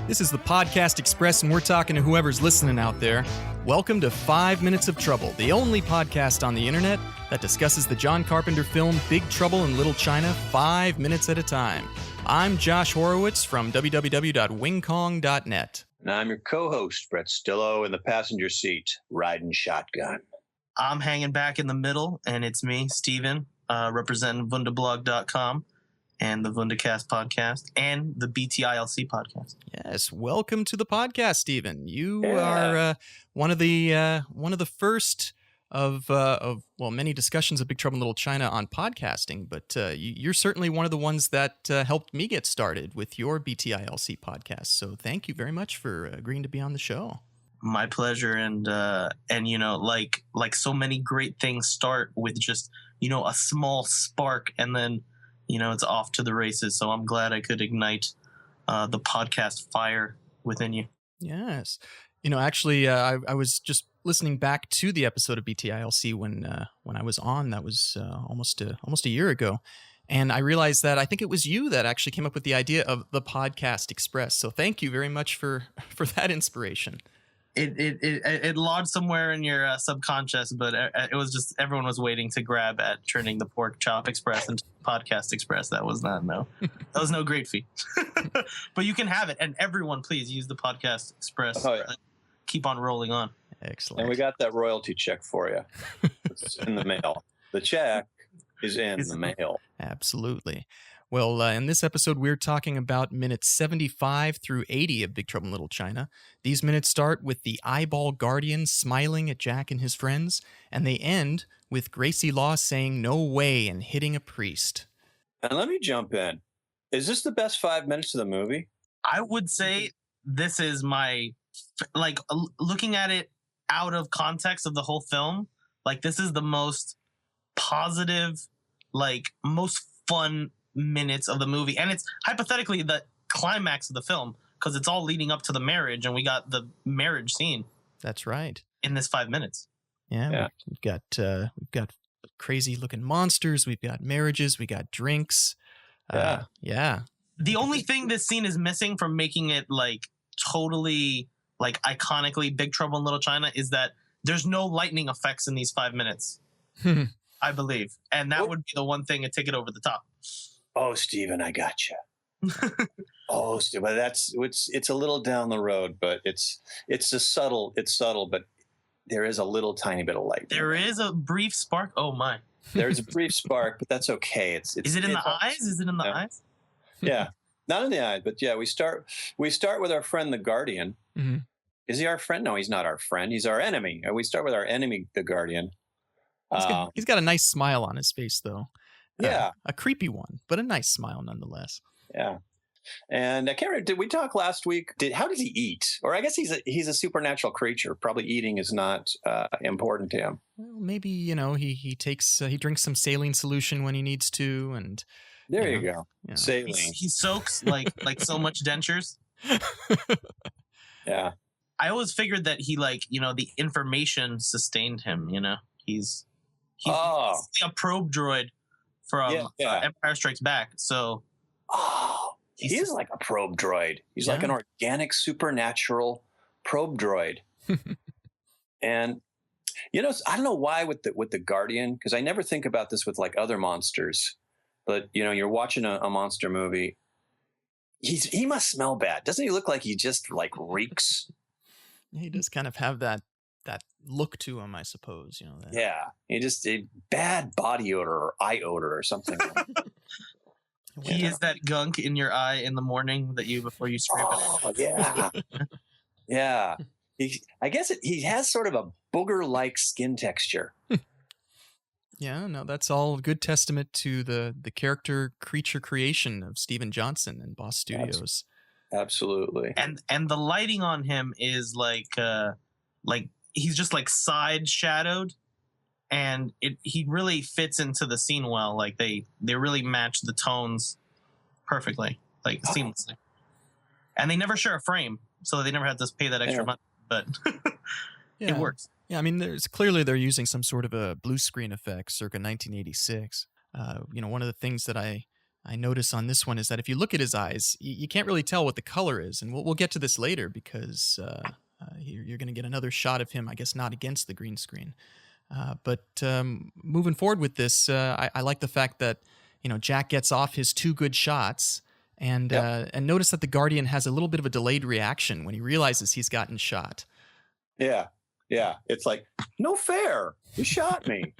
This is the Podcast Express, and we're talking to whoever's listening out there. Welcome to 5 Minutes of Trouble, the only podcast on the internet that discusses the John Carpenter film Big Trouble in Little China 5 minutes at a time. I'm Josh Horowitz from www.wingkong.net. And I'm your co-host, Brett Stillo, in the passenger seat, riding shotgun. I'm hanging back in the middle, and it's me, Steven, representing Vundablog.com and the Vundacast podcast and the BTiLC podcast. Yes, welcome to the podcast, Steven. You are one of the first of many discussions of Big Trouble in Little China on podcasting, but you're certainly one of the ones that helped me get started with your BTiLC podcast. So thank you very much for agreeing to be on the show. My pleasure, and you know, like so many great things start with just, you know, a small spark, and then, you know, it's off to the races. So I'm glad I could ignite the podcast fire within you. Yes. You know, actually, I was just listening back to the episode of BTiLC when I was on. That was almost a year ago. And I realized that I think it was you that actually came up with the idea of the Podcast Express. So thank you very much for that inspiration. It lodged somewhere in your subconscious, but it was just everyone was waiting to grab at turning the Pork Chop Express into Podcast Express. That was no great feat. But you can have it, and everyone, please use the Podcast Express. Oh, yeah. Keep on rolling on. Excellent. And we got that royalty check for you. It's in the mail. The check is in the mail. Absolutely. Well, in this episode, we're talking about minutes 75 through 80 of Big Trouble in Little China. These minutes start with the eyeball guardian smiling at Jack and his friends, and they end with Gracie Law saying no way and hitting a priest. And let me jump in. Is this the best 5 minutes of the movie? I would say this is my, like, looking at it out of context of the whole film, like, this is the most positive, like, most fun minutes of the movie, and it's hypothetically the climax of the film because it's all leading up to the marriage, and we got the marriage scene. That's right. In this 5 minutes. Yeah. We've got crazy looking monsters. We've got marriages. We got drinks. Yeah. The only thing this scene is missing from making it like totally like iconically Big Trouble in Little China is that there's no lightning effects in these 5 minutes. I believe, and that would be the one thing to take it over the top. Oh, Steven, I got you. Oh, Steven, it's a little down the road, but it's subtle, but there is a little tiny bit of light. There is a brief spark. Oh my. There's a brief spark, but that's okay. Is it in the eyes? Is it in the eyes? Yeah, not in the eyes, but yeah, we start with our friend the Guardian. Mm-hmm. Is he our friend? No, he's not our friend. He's our enemy. We start with our enemy, the Guardian. He's got a nice smile on his face, though. Yeah. A creepy one, but a nice smile nonetheless. Yeah. And I can't remember, did we talk last week? How does he eat? Or I guess he's a supernatural creature. Probably eating is not important to him. Well, maybe, you know, he drinks some saline solution when he needs to, and there you go. You know. Saline. He soaks like so much dentures. Yeah. I always figured that he, like, you know, the information sustained him, you know. He's a probe droid from Empire Strikes Back. So he is like a probe droid. He's like an organic supernatural probe droid. And you know, I don't know why with the Guardian, because I never think about this with like other monsters, but you know, you're watching a monster movie. He must smell bad. Doesn't he look like he just like reeks? He does kind of have that look to him, I suppose. You know. Yeah, he just a bad body odor or eye odor or something. He is that gunk in your eye in the morning before you scrape it. Oh yeah, yeah. I guess he has sort of a booger-like skin texture. Yeah, no, that's all good testament to the creature creation of Steven Johnson and Boss Studios. Absolutely. And the lighting on him is like he's just like side shadowed, and he really fits into the scene well. Like they really match the tones perfectly, like seamlessly. And they never share a frame, so they never had to pay that extra money. But it works. Yeah, I mean, they're using some sort of a blue screen effect circa 1986. You know, one of the things that I I notice on this one is that if you look at his eyes, you can't really tell what the color is. And we'll get to this later because you're going to get another shot of him, I guess, not against the green screen. But moving forward with this, I like the fact that, Jack gets off his 2 good shots. And notice that the Guardian has a little bit of a delayed reaction when he realizes he's gotten shot. Yeah. It's like, no fair. You shot me.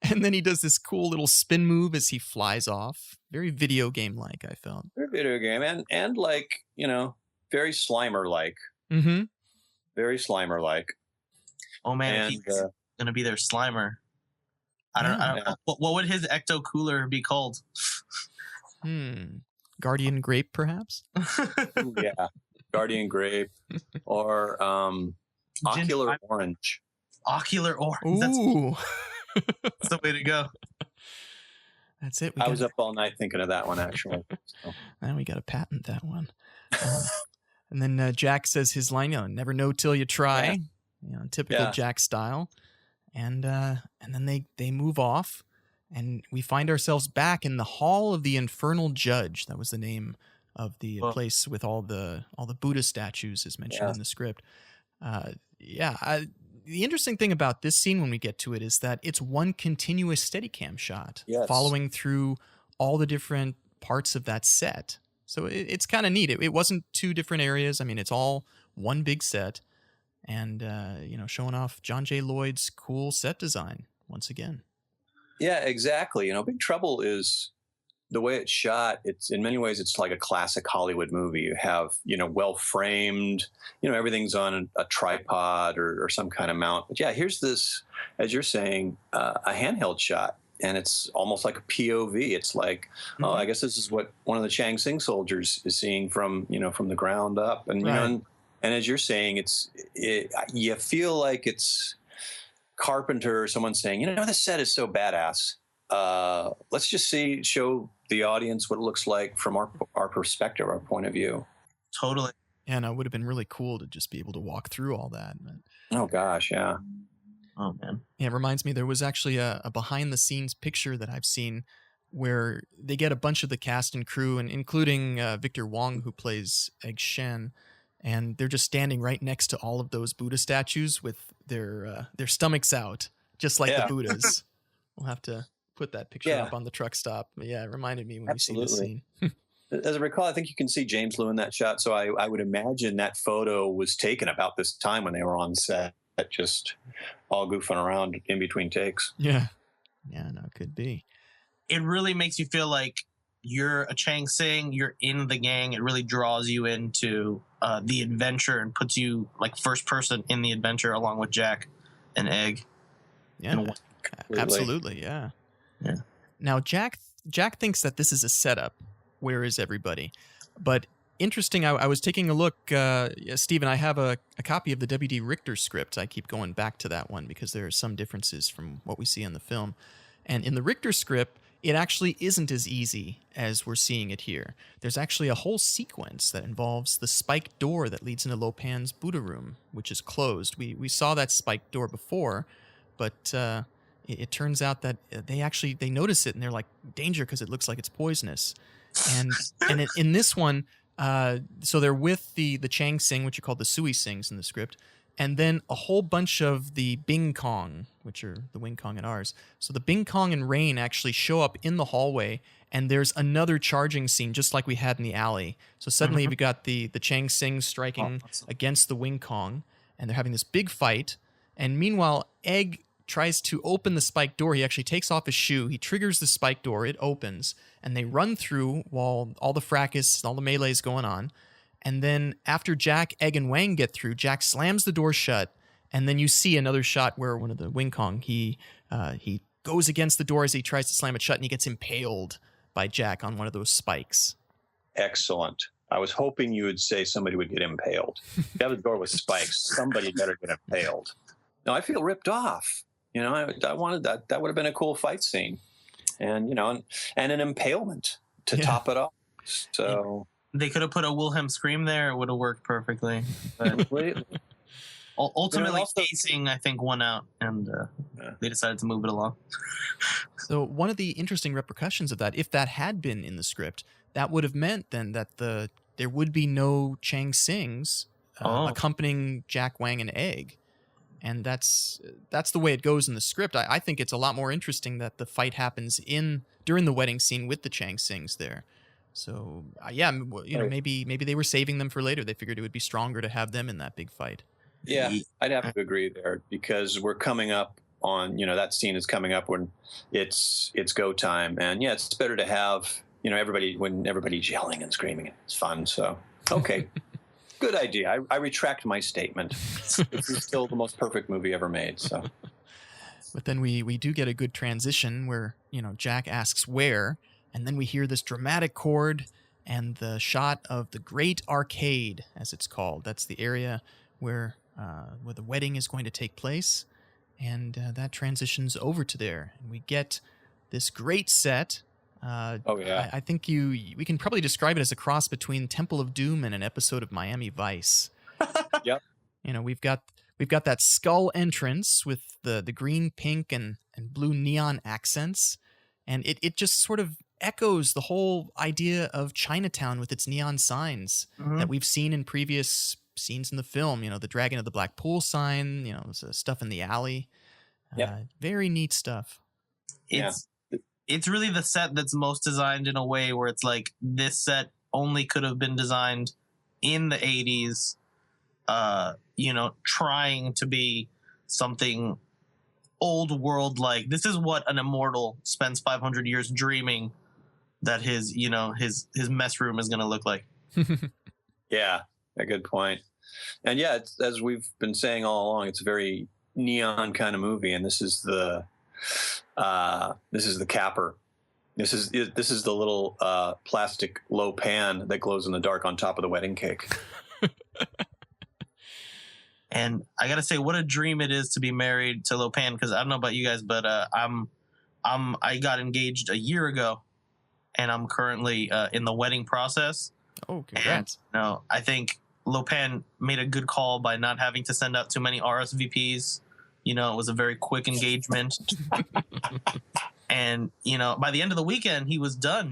And then he does this cool little spin move as he flies off. Very video game-like, I felt. Very video game. And like, very Slimer-like. Mm-hmm. Very Slimer-like. Oh, man, if he's going to be their Slimer. I don't know. What would his ecto cooler be called? Guardian Grape, perhaps? Yeah. Guardian Grape. Or Ocular Orange. Ocular Orange. Ooh. That's the way to go. That's it. I was up all night thinking of that one, actually. So. And we got to patent that one. And then Jack says his line, never know till you try. Typical Jack style. And then they move off. And we find ourselves back in the Hall of the Infernal Judge. That was the name of the place with all the Buddha statues, as mentioned in the script. The interesting thing about this scene when we get to it is that it's one continuous Steadicam shot following through all the different parts of that set. So it's kind of neat. It wasn't 2 different areas. I mean, it's all one big set. And, showing off John J. Lloyd's cool set design once again. Yeah, exactly. Big Trouble is the way it's shot. It's in many ways, it's like a classic Hollywood movie. You have, well framed, everything's on a tripod or some kind of mount. But yeah, here's this, as you're saying, a handheld shot. And it's almost like a POV. It's like, oh, I guess this is what one of the Chang Sing soldiers is seeing from the ground up. And, and as you're saying, you feel like it's Carpenter or someone saying, this set is so badass. Let's just show the audience what it looks like from our perspective, our point of view. Totally. And it would have been really cool to just be able to walk through all that. Oh gosh, yeah. Oh man. Yeah, it reminds me there was actually a behind the scenes picture that I've seen where they get a bunch of the cast and crew, and including Victor Wong, who plays Egg Shen, and they're just standing right next to all of those Buddha statues with their stomachs out, just like the Buddhas. We'll have to put that picture up on the truck stop. But yeah, it reminded me when we see the scene. As I recall, I think you can see James Lew in that shot. So I would imagine that photo was taken about this time when they were on set, just all goofing around in between takes. Yeah. Yeah, no, it could be. It really makes you feel like you're a Chang Sing, you're in the gang. It really draws you into the adventure and puts you like first person in the adventure along with Jack and Egg. Yeah, absolutely. Yeah. Now, Jack thinks that this is a setup. Where is everybody? But interesting, I was taking a look. Stephen, I have a copy of the W.D. Richter script. I keep going back to that one because there are some differences from what we see in the film. And in the Richter script, it actually isn't as easy as we're seeing it here. There's actually a whole sequence that involves the spiked door that leads into Lopan's Buddha room, which is closed. We saw that spiked door before, but it turns out that they notice it and they're like, danger, because it looks like it's poisonous. And in this one, so they're with the Chang Sing, which are called the Sui Sings in the script, and then a whole bunch of the Bing Kong, which are the Wing Kong and ours. So the Bing Kong and Rain actually show up in the hallway, and there's another charging scene just like we had in the alley. So suddenly we got the Chang Sing striking against the Wing Kong, and they're having this big fight. And meanwhile, Egg tries to open the spiked door. He actually takes off his shoe. He triggers the spiked door. It opens, and they run through while all the fracas, all the melee is going on. And then after Jack, Egg, and Wang get through, Jack slams the door shut, and then you see another shot where one of the Wing Kong, he goes against the door as he tries to slam it shut, and he gets impaled by Jack on one of those spikes. Excellent. I was hoping you would say somebody would get impaled. If you have the door with spikes, somebody better get impaled. No, I feel ripped off. I wanted that. That would have been a cool fight scene, and and an impalement to top it off. So they could have put a Wilhelm scream there; it would have worked perfectly. But Ultimately, pacing, I think, won out, and they decided to move it along. So one of the interesting repercussions of that, if that had been in the script, that would have meant then that there would be no Chang Sings accompanying Jack Wang and Egg. And that's the way it goes in the script. I think it's a lot more interesting that the fight happens during the wedding scene with the Chang Sings there. So maybe they were saving them for later. They figured it would be stronger to have them in that big fight. Yeah, I'd have to agree there, because we're coming up on, that scene is coming up when it's go time, and yeah, it's better to have everybody's yelling and screaming. It's fun. So okay. Good idea. I retract my statement. This is still the most perfect movie ever made. So, but then we do get a good transition where Jack asks where, and then we hear this dramatic chord and the shot of the Great Arcade, as it's called. That's the area where the wedding is going to take place, and that transitions over to there, and we get this great set. I think we can probably describe it as a cross between Temple of Doom and an episode of Miami Vice. Yep. We've got that skull entrance with the green, pink, and blue neon accents, and it just sort of echoes the whole idea of Chinatown with its neon signs that we've seen in previous scenes in the film. The Dragon of the Black Pool sign, stuff in the alley. Very neat stuff. It's really the set that's most designed in a way where it's like, this set only could have been designed in the 80s, trying to be something old world like. This is what an immortal spends 500 years dreaming that his mess room is going to look like. Yeah, a good point. And yeah, it's, as we've been saying all along, it's a very neon kind of movie, and this is the capper. This is the little plastic low pan that glows in the dark on top of the wedding cake. And I gotta say, what a dream it is to be married to Lopan. Because I don't know about you guys, but I got engaged a year ago, and I'm currently in the wedding process. Oh, congrats! And, I think Lopan made a good call by not having to send out too many RSVPs. It was a very quick engagement. And, by the end of the weekend, he was done.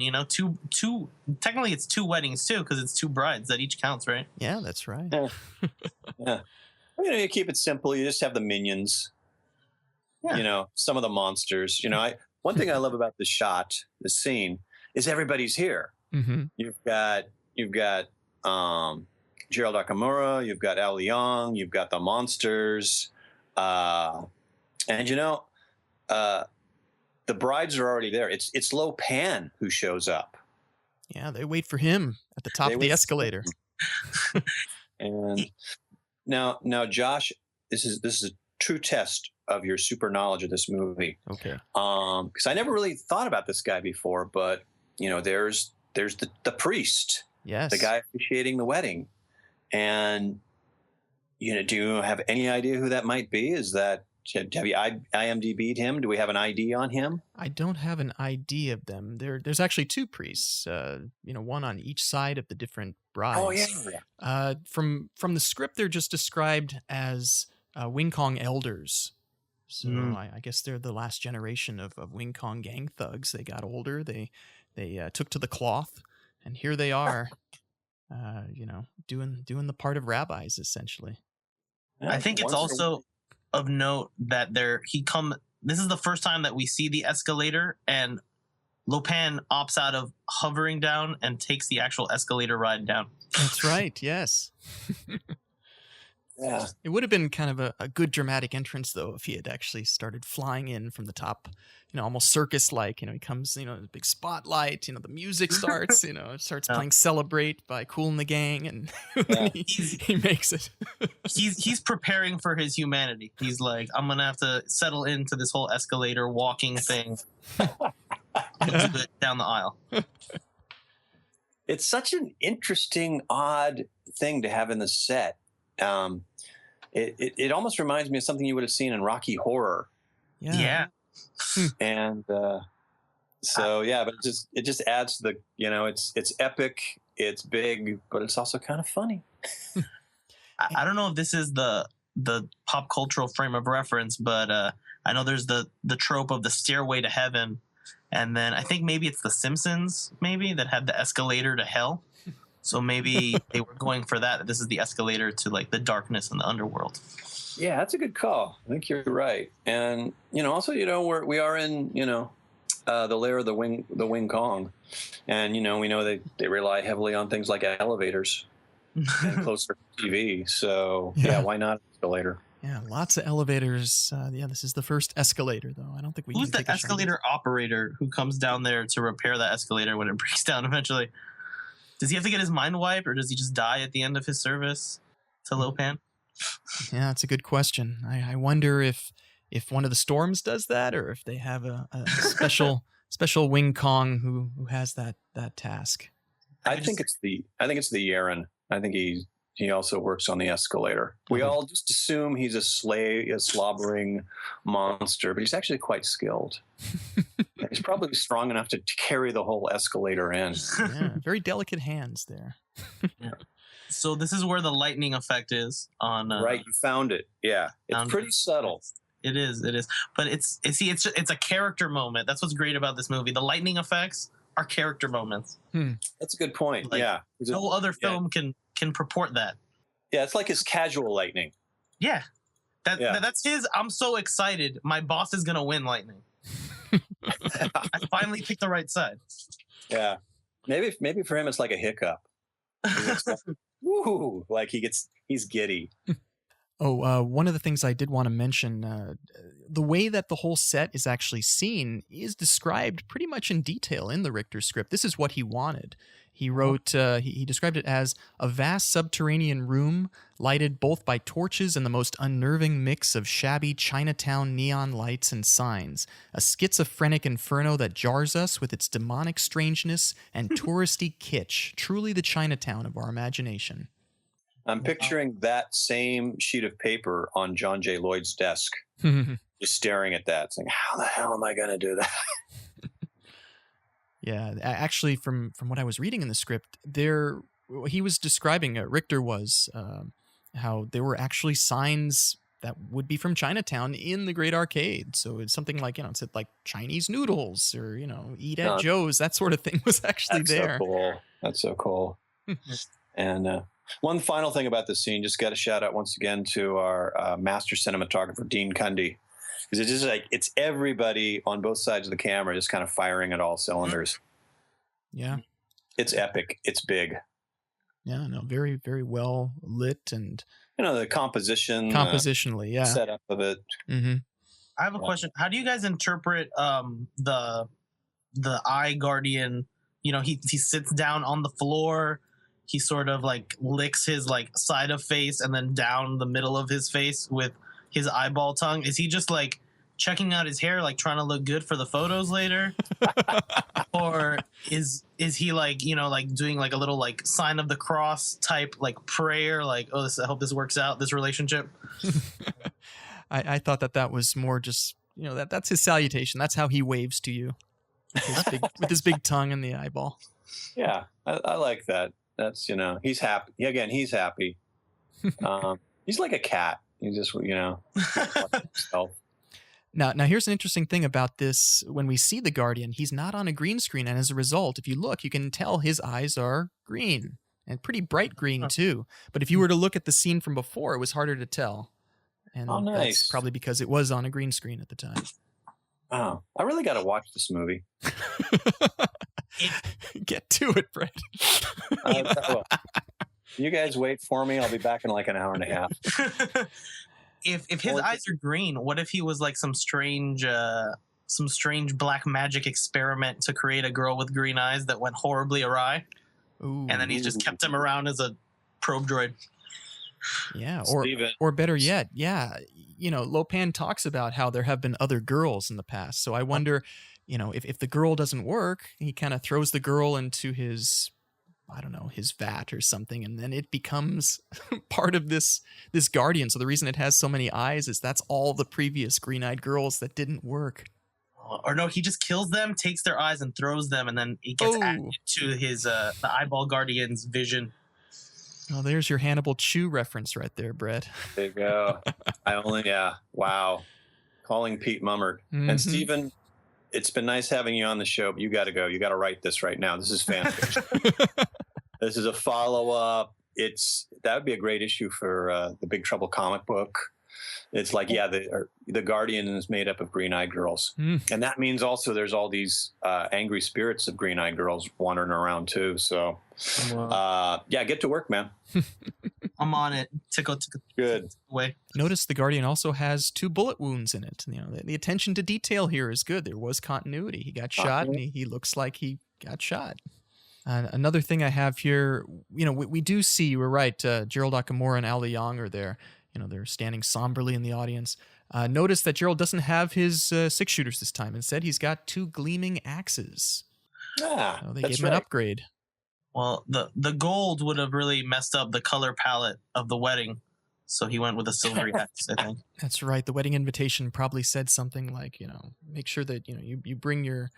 Technically it's two weddings too, because it's two brides that each counts, right? Yeah, that's right. Yeah. You keep it simple. You just have the minions, some of the monsters. One thing I love about the scene, is everybody's here. Mm-hmm. You've got Gerald Nakamura, you've got Al Leong, you've got the monsters. And the brides are already there. It's Lo Pan who shows up. Yeah, they wait for him at the top of the escalator. And now, Josh, this is a true test of your super knowledge of this movie. Okay. Because I never really thought about this guy before, but there's the priest. Yes. The guy officiating the wedding, and do you have any idea who that might be? Have you IMDb'd him? Do we have an ID on him? I don't have an ID of them. There's actually two priests, one on each side of the different brides. Oh, yeah. From the script, they're just described as Wing Kong elders. So I guess they're the last generation of Wing Kong gang thugs. They got older. They took to the cloth, and here they are, doing the part of rabbis, essentially. I think it's also of note that this is the first time that we see the escalator, and Lopan opts out of hovering down and takes the actual escalator ride down. That's right. Yes. Yeah. It would have been kind of a good dramatic entrance, though, if he had actually started flying in from the top, almost circus-like. He comes, the big spotlight, the music starts, it starts playing Celebrate by Kool and the Gang, and he makes it. He's preparing for his humanity. He's like, I'm going to have to settle into this whole escalator walking thing down the aisle. It's such an interesting, odd thing to have in the set. It almost reminds me of something you would have seen in Rocky Horror. Yeah. And but it just adds to the, it's epic, it's big, but it's also kind of funny. I don't know if this is the the pop cultural frame of reference, but I know there's the trope of the stairway to heaven, and then I think maybe it's The Simpsons maybe that had the escalator to hell. So maybe they were going for that. This is the escalator to like the darkness and the underworld. Yeah, that's a good call. I think you're right. And also, we are in the lair of the Wing Kong, and we know they rely heavily on things like elevators and closer TV. So yeah, why not escalator? Yeah, lots of elevators. This is the first escalator, though. I don't think we. Who's the escalator operator who comes down there to repair that escalator when it breaks down eventually? Does he have to get his mind wiped, or does he just die at the end of his service to Lopan? Yeah, that's a good question. I wonder if one of the storms does that, or if they have a special Wing Kong who has that task. I think it's the Yaren. I think he also works on the escalator. We all just assume he's a slobbering monster, but he's actually quite skilled. He's probably strong enough to carry the whole escalator in. Yeah, very delicate hands there. Yeah. So this is where the lightning effect is on. Right, you found it. Yeah, it's pretty subtle. It is, but it's a character moment. That's what's great about this movie. The lightning effects are character moments. That's a good point. Like, yeah, no other film can purport that. Yeah, it's like his casual lightning. Yeah, that's his. I'm so excited. My boss is gonna win lightning. I finally picked the right side. Yeah, maybe for him it's like a hiccup. Woo! Like he's giddy. One of the things I did want to mention, the way that the whole set is actually seen is described pretty much in detail in the Richter script. This is what he wanted. He wrote, he described it as a vast subterranean room lighted both by torches and the most unnerving mix of shabby Chinatown neon lights and signs, a schizophrenic inferno that jars us with its demonic strangeness and touristy kitsch, truly the Chinatown of our imagination. I'm picturing that same sheet of paper on John J. Lloyd's desk, just staring at that, saying, how the hell am I going to do that? Yeah, actually, from what I was reading in the script, he was describing, Richter was, how there were actually signs that would be from Chinatown in the Great Arcade. So it's something like, it said like Chinese noodles or, eat at Joe's, that sort of thing was actually there. So cool. That's so cool. And one final thing about this scene, just got a shout out once again to our master cinematographer, Dean Cundy. Because it's just like, it's everybody on both sides of the camera just kind of firing at all cylinders. Yeah. It's epic. It's big. Yeah, no, very, very well lit and... the composition. Compositionally, yeah. Setup of it. Mm-hmm. I have a question. How do you guys interpret the eye guardian? He sits down on the floor. He sort of like licks his like side of face and then down the middle of his face with his eyeball tongue. Is he just like checking out his hair, like trying to look good for the photos later? Or is he like, like doing like a little like sign of the cross type like prayer, like, I hope this works out, this relationship? I thought that was more just, that's his salutation. That's how he waves to you with his big tongue and the eyeball. Yeah, I like that. That's, he's happy. Again, he's happy. He's like a cat. He just, himself. Now, here's an interesting thing about this. When we see the Guardian, he's not on a green screen. And as a result, if you look, you can tell his eyes are green and pretty bright green, too. But if you were to look at the scene from before, it was harder to tell. And nice. That's probably because it was on a green screen at the time. Oh, I really got to watch this movie. Get to it, Brett. You guys wait for me. I'll be back in like an hour and a half. If his eyes are green, what if he was like some strange black magic experiment to create a girl with green eyes that went horribly awry? Ooh. And then he just kept him around as a probe droid. Yeah, or better yet, Lopan talks about how there have been other girls in the past. So I wonder, if the girl doesn't work, he kind of throws the girl into his vat or something, and then it becomes part of this Guardian. So the reason it has so many eyes is that's all the previous green-eyed girls that didn't work. Or no, he just kills them, takes their eyes, and throws them, and then it gets added to his the eyeball Guardian's vision. Oh, there's your Hannibal Chew reference right there, Brett. There you go. Wow. Calling Pete Mummert. Mm-hmm. And Stephen, it's been nice having you on the show, but you got to go. You got to write this right now. This is fan fiction. This is a follow-up. That would be a great issue for the Big Trouble comic book. It's like, the Guardian is made up of green-eyed girls. And that means also there's all these angry spirits of green-eyed girls wandering around too. So, get to work, man. I'm on it. Tickle. Good. Away. Notice the Guardian also has 2 bullet wounds in it. You know, the attention to detail here is good. There was continuity. He got shot, and he looks like he got shot. Another thing I have here, you know, we do see, you were right, Gerald Okamura and Ali Yang are there. You know, they're standing somberly in the audience. Notice that Gerald doesn't have his 6-shooters this time. Instead, he's got 2 gleaming axes. Yeah, so they gave him an upgrade. Well, the gold would have really messed up the color palette of the wedding, so he went with a silvery axe, I think. That's right. The wedding invitation probably said something like, you know, make sure that, you know, you bring your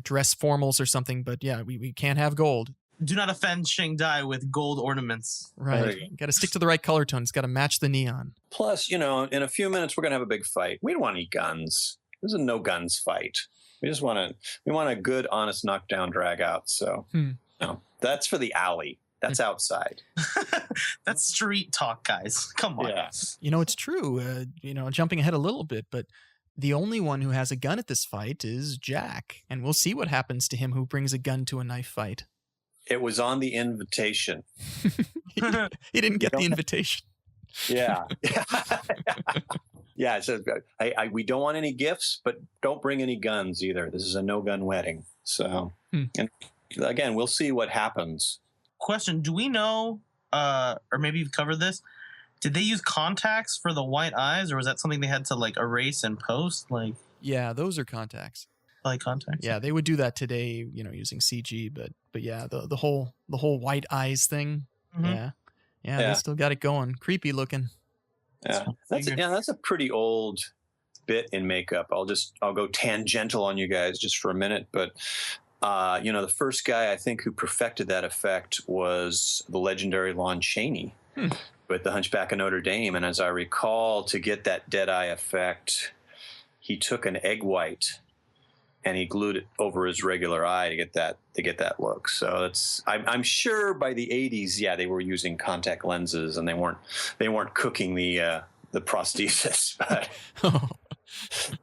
dress formals or something, but yeah, we can't have gold. Do not offend Shang Dai with gold ornaments. Right. Got to stick to the right color tone. It's got to match the neon. Plus, you know, in a few minutes, we're going to have a big fight. We don't want any guns. This is a no guns fight. We want a good, honest knockdown, drag out. So, no, that's for the alley. That's outside. That's street talk, guys. Come on. Yeah. You know, it's true. You know, jumping ahead a little bit, but the only one who has a gun at this fight is Jack. And we'll see what happens to him who brings a gun to a knife fight. It was on the invitation. He didn't get the invitation. Yeah. Yeah. It says, we don't want any gifts, but don't bring any guns either. This is a no-gun wedding. So, and again, we'll see what happens. Question, do we know, or maybe you've covered this, did they use contacts for the white eyes, or was that something they had to, like, erase and post? Like, yeah, those are contacts. Like contacts? Yeah, they would do that today, you know, using CG, but yeah, the whole white eyes thing. Yeah, they still got it going. Creepy looking. Yeah, that's a pretty old bit in makeup. I'll go tangential on you guys just for a minute, but you know, the first guy I think who perfected that effect was the legendary Lon Chaney with the Hunchback of Notre Dame. And as I recall, to get that dead eye effect, he took an egg white and he glued it over his regular eye to get that look. So I'm sure by the 80s, they were using contact lenses and they weren't cooking the prosthesis. But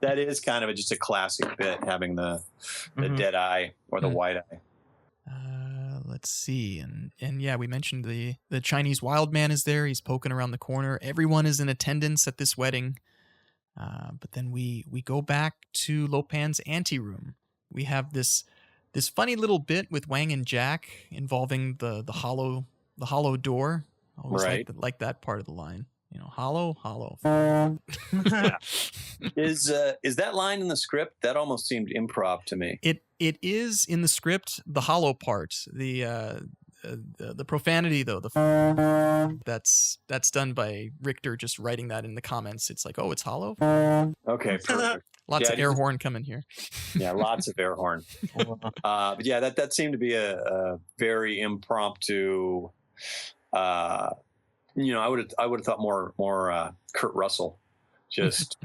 that is kind of just a classic bit, having the dead eye or the white eye. Let's see, and yeah, we mentioned the Chinese wild man is there. He's poking around the corner. Everyone is in attendance at this wedding. But then we go back to Lopan's anteroom. We have this funny little bit with Wang and Jack involving the hollow door. Always like that part of the line. You know, hollow. Is that line in the script? That almost seemed improv to me. It is in the script. The hollow part, the profanity though, that's done by Richter just writing that in the comments. It's like, oh, it's hollow. Okay, perfect. Lots of air horn coming here. Yeah, lots of air horn. But yeah, that seemed to be a very impromptu. You know, I would have thought more Kurt Russell, just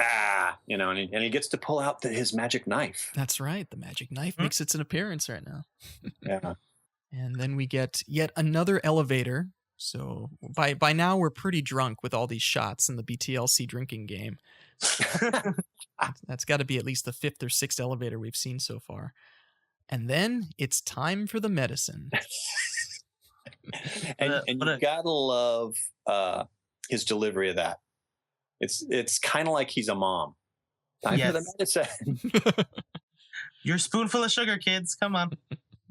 you know, and he gets to pull out his magic knife. That's right, the magic knife makes its appearance right now. Yeah. And then we get yet another elevator. So by now we're pretty drunk with all these shots in the BTiLC drinking game. That's got to be at least the 5th or 6th elevator we've seen so far. And then it's time for the medicine. and you gotta love his delivery of that. It's kind of like he's a mom. Time for the medicine. Your spoonful of sugar, kids. Come on.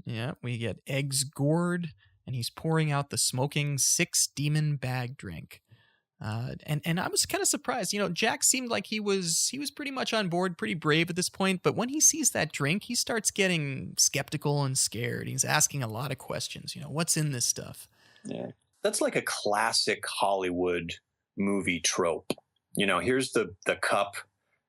Yeah, we get eggs gourd, and he's pouring out the smoking 6 demon bag drink. And I was kind of surprised. You know, Jack seemed like he was pretty much on board, pretty brave at this point. But when he sees that drink, he starts getting skeptical and scared. He's asking a lot of questions. You know, what's in this stuff? Yeah, that's like a classic Hollywood movie trope. You know, here's the cup,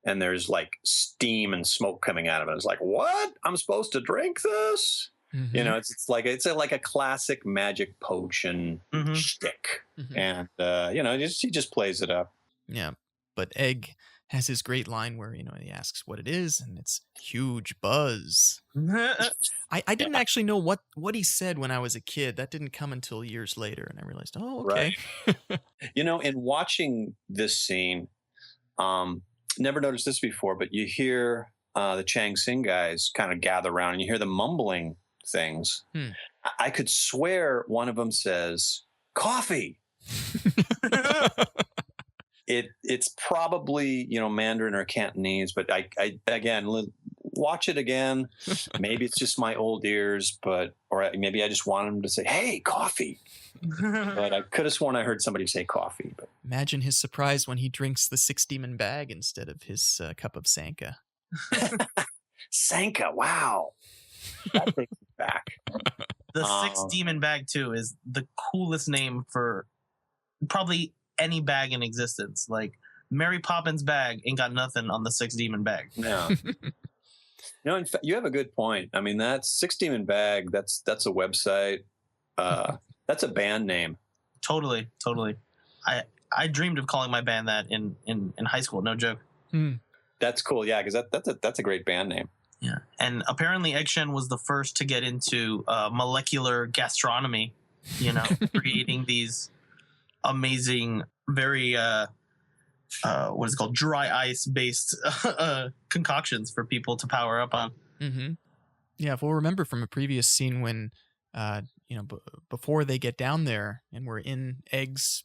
and there's like steam and smoke coming out of it. It's like, what? I'm supposed to drink this? Mhm. You know, it's like a classic magic potion shtick, Mhm. and you know, he just plays it up. Yeah. But Egg has his great line where, he asks what it is, and it's huge buzz. I didn't actually know what he said when I was a kid. That didn't come until years later, and I realized, oh, okay. Right. You know, in watching this scene, never noticed this before, but you hear the Chang Sing guys kind of gather around, and you hear them mumbling things. I could swear one of them says coffee. It's probably, you know, Mandarin or Cantonese, but I again, watch it again. Maybe it's just my old ears, or maybe I just wanted him to say, "Hey, coffee." But I could have sworn I heard somebody say coffee. But imagine his surprise when he drinks the Six Demon bag instead of his cup of Sanka. Sanka, wow, that takes me back. The Six Demon bag too is the coolest name for probably any bag in existence. Like Mary Poppins bag ain't got nothing on the Six Demon bag. No. No, in fact, you have a good point. I mean, that's Six Demon Bag. That's a website. That's a band name. Totally. I dreamed of calling my band that in high school. No joke. That's cool. Yeah, because that's a great band name. Yeah, and apparently Egg Shen was the first to get into molecular gastronomy. You know, creating these amazing, very what is it called, dry ice based concoctions for people to power up on. Mm-hmm. Yeah, if we'll remember from a previous scene when, before they get down there and we're in Egg's,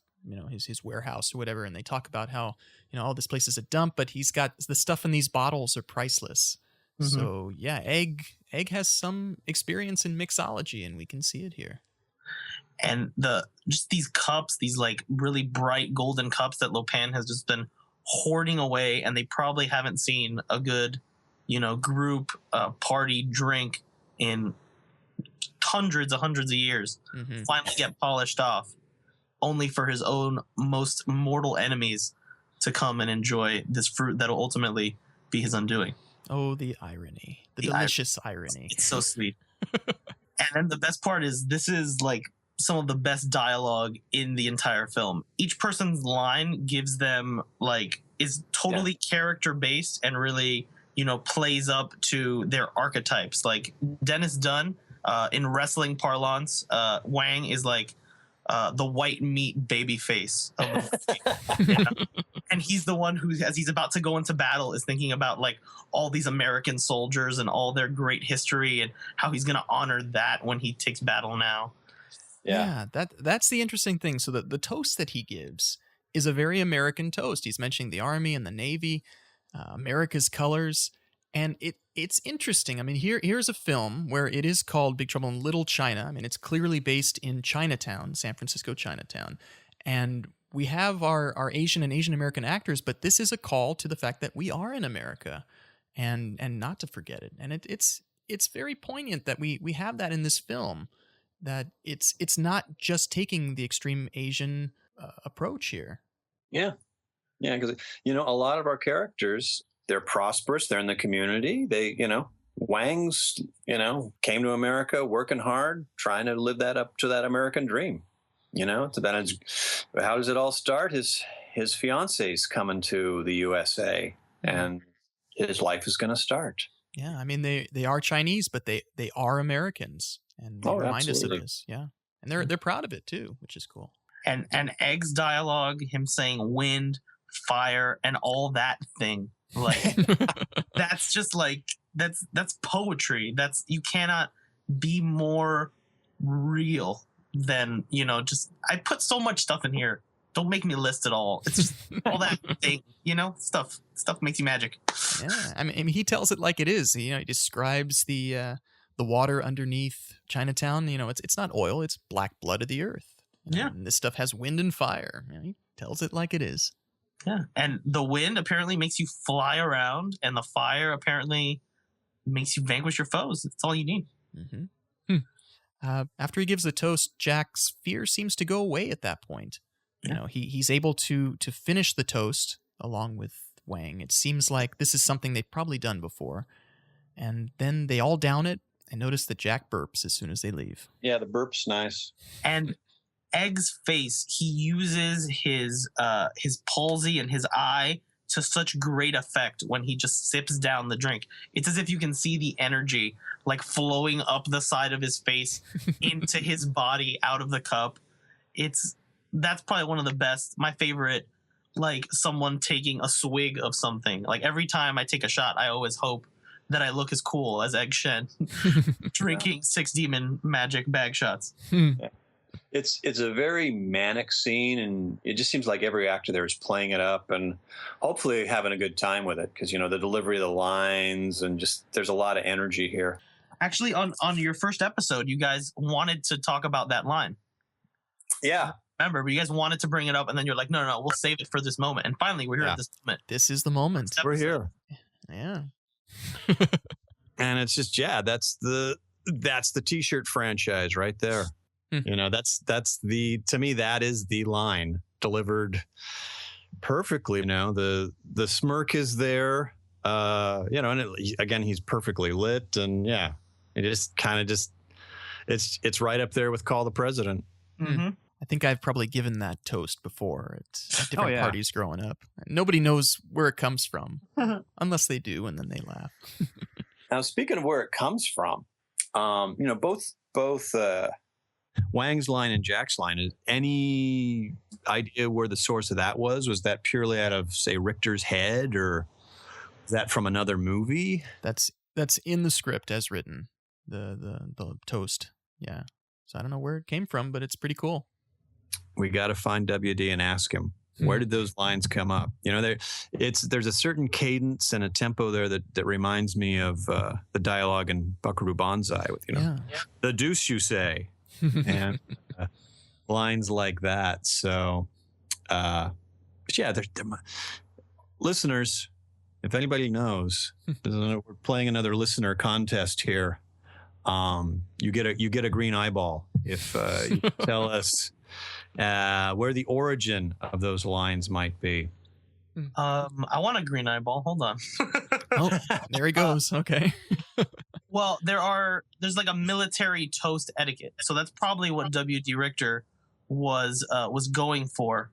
his warehouse or whatever, and they talk about how, oh, this place is a dump, but he's got the stuff in these bottles are priceless. Mm-hmm. So yeah, Egg has some experience in mixology, and we can see it here. And just these cups, these like really bright golden cups that Lopan has just been hoarding away, and they probably haven't seen a good, group party drink in hundreds of years. Mm-hmm. Finally get polished off, only for his own most mortal enemies to come and enjoy this fruit that'll ultimately be his undoing. Oh, the irony, the delicious irony. It's so sweet. And then the best part is this is like some of the best dialogue in the entire film. Each person's line gives them is totally character based and really, plays up to their archetypes. Like Dennis Dunn, in wrestling parlance, Wang is like the white meat baby face of the and he's the one who, as he's about to go into battle, is thinking about like all these American soldiers and all their great history and how he's going to honor that when he takes battle now. Yeah, that's the interesting thing. So the toast that he gives is a very American toast. He's mentioning the Army and the Navy, America's colors, and it's interesting. I mean, here's a film where it is called Big Trouble in Little China. I mean, it's clearly based in Chinatown, San Francisco Chinatown, and we have our Asian and Asian American actors, but this is a call to the fact that we are in America, and not to forget it. And it's very poignant that we have that in this film. That it's not just taking the extreme Asian approach here. Yeah, because a lot of our characters, they're prosperous, they're in the community. They, Wang's, came to America working hard, trying to live that up to that American dream. How does it all start? His fiance's coming to the USA, and his life is going to start. Yeah, I mean they are Chinese, but they are Americans. And they remind us of this, yeah. And they're proud of it too, which is cool. And Egg's dialogue, him saying wind, fire, and all that thing, like that's just like that's poetry. You cannot be more real than just. I put so much stuff in here. Don't make me list it all. It's just all that thing, stuff makes you magic. Yeah, I mean he tells it like it is. He describes the water underneath Chinatown. It's not oil, it's black blood of the earth. And this stuff has wind and fire. He tells it like it is. Yeah, and the wind apparently makes you fly around, and the fire apparently makes you vanquish your foes. That's all you need. Mm-hmm. After he gives the toast, Jack's fear seems to go away at that point. He's able to finish the toast along with Wang. It seems like this is something they've probably done before. And then they all down it, I noticed that Jack burps as soon as they leave. Yeah, the burp's nice. And Egg's face, he uses his palsy and his eye to such great effect when he just sips down the drink. It's as if you can see the energy like flowing up the side of his face into his body out of the cup. That's probably one of the best, my favorite, like someone taking a swig of something. Like every time I take a shot, I always hope that I look as cool as Egg Shen drinking 6 demon magic bag shots. Yeah. It's a very manic scene, and it just seems like every actor there is playing it up and hopefully having a good time with it, because the delivery of the lines and just there's a lot of energy here. Actually, on your first episode, you guys wanted to talk about that line. Yeah. Remember, but you guys wanted to bring it up, and then you're like, no, we'll save it for this moment. And finally, we're here at this moment. This is the moment. We're here. Yeah. And it's just, that's the T-shirt franchise right there. That's to me, that is the line delivered perfectly. The smirk is there, and again, he's perfectly lit, and it just kind of it's right up there with Call the President. Mm-hmm. I think I've probably given that toast before at different parties growing up. Nobody knows where it comes from unless they do, and then they laugh. Now, speaking of where it comes from, both Wang's line and Jack's line, is any idea where the source of that was? Was that purely out of, say, Richter's head, or is that from another movie? That's in the script as written, the toast. Yeah. So I don't know where it came from, but it's pretty cool. We got to find WD and ask him, where did those lines come up? There's a certain cadence and a tempo there that reminds me of the dialogue in Buckaroo Banzai with, the deuce you say. And lines like that. So, listeners, if anybody knows, we're playing another listener contest here. You get a green eyeball if you tell us where the origin of those lines might be. I want a green eyeball. Hold on. Oh, there he goes. Okay. Well, there's like a military toast etiquette, so that's probably what W.D. Richter was going for.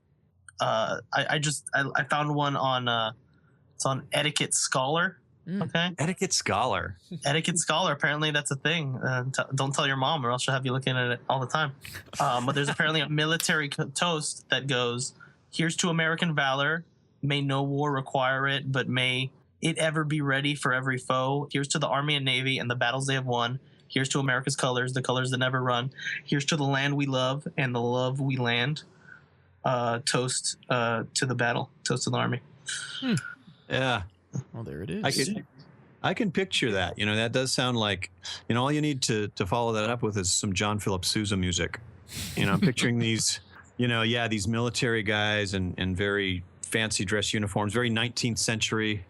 I found one on it's on Etiquette Scholar. Okay. Etiquette Scholar. Etiquette Scholar. Apparently, that's a thing. Don't tell your mom, or else she'll have you looking at it all the time. But there's apparently a military toast that goes, "Here's to American valor. May no war require it, but may it ever be ready for every foe. Here's to the Army and Navy and the battles they have won. Here's to America's colors, the colors that never run. Here's to the land we love and the love we land. Toast to the battle. Toast to the Army." Yeah. Well, there it is. I can picture that. That does sound like, all you need to follow that up with is some John Philip Sousa music. I'm picturing these, these military guys in very fancy dress uniforms, very 19th century,